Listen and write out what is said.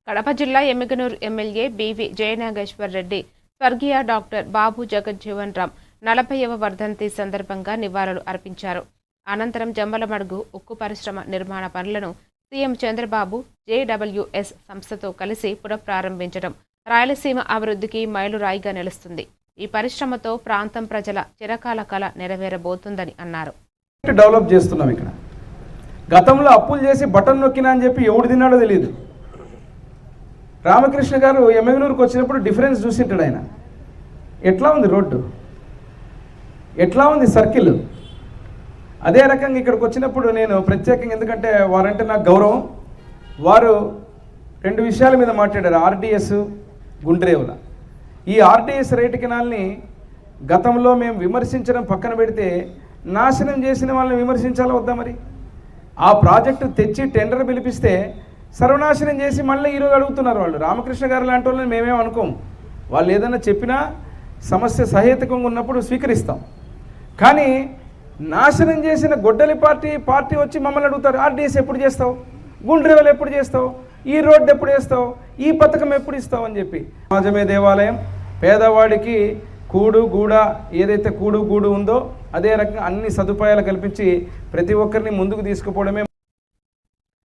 కడప జిల్లా Emmiganur MLA BV Jayanageswar Reddy స్వర్గీయ doctor బాబు జగజ్జీవన్ రామ్ 40వ వర్ధంతి సందర్భంగా నివాళులు అర్పించారు. అనంతరం జమ్మలమడుగు ఉక్కు పరిశ్రమ నిర్మాణ పనులను సీఎం చంద్రబాబు జేడబ్ల్యూఎస్ సంస్థతో కలిసి పునఃప్రారంభించడం రాయలసీమ అభివృద్ధికి మైలురాయిగా నిలుస్తుంది. ఈ పరిశ్రమతో ప్రాంతం ప్రజల చిరకాల కళ నెరవేరబోతుందని అన్నారు. డెవలప్ చేస్తున్నాం. ఇక్కడ గతంలో అప్పులు చేసి బటన్ నొక్కినా అని చెప్పి ఎవడు తిన్నాడో తెలియదు. రామకృష్ణ గారు ఎమ్మెగనూరుకు వచ్చినప్పుడు డిఫరెన్స్ చూసింటాడు. ఆయన ఎట్లా ఉంది రోడ్డు, ఎట్లా ఉంది సర్కిల్. అదే రకంగా ఇక్కడికి వచ్చినప్పుడు నేను ప్రత్యేకంగా, ఎందుకంటే వారంటే నాకు గౌరవం, వారు 2 విషయాల మీద మాట్లాడారు. ఆర్డీఎస్, గుండ్రేవుల. ఈ ఆర్డీఎస్ రైట్ కెనాల్ని గతంలో మేము విమర్శించడం పక్కన పెడితే నాశనం చేసిన వాళ్ళని విమర్శించాలా వద్దా? మరి ఆ ప్రాజెక్టు తెచ్చి టెండర్ పిలిపిస్తే సర్వనాశనం చేసి మళ్ళీ ఈరోజు అడుగుతున్నారు వాళ్ళు. రామకృష్ణ గారు లాంటి వాళ్ళని మేమేం అనుకోము. వాళ్ళు ఏదైనా చెప్పినా సమస్య సహేతుకంగా ఉన్నప్పుడు స్వీకరిస్తాం. కానీ నాశనం చేసిన గొడ్డలి పార్టీ వచ్చి మమ్మల్ని అడుగుతారు, ఆర్డీఎస్ ఎప్పుడు చేస్తావు, గుండ్రేవలు ఎప్పుడు చేస్తావు, ఈ రోడ్డు ఎప్పుడు వేస్తావు, ఈ పథకం ఎప్పుడు ఇస్తావు అని చెప్పి. సమాజమే దేవాలయం. పేదవాడికి కూడు గూడ, ఏదైతే కూడు గూడు ఉందో అదే రకంగా అన్ని సదుపాయాలు కల్పించి ప్రతి ఒక్కరిని ముందుకు తీసుకుపోవడమే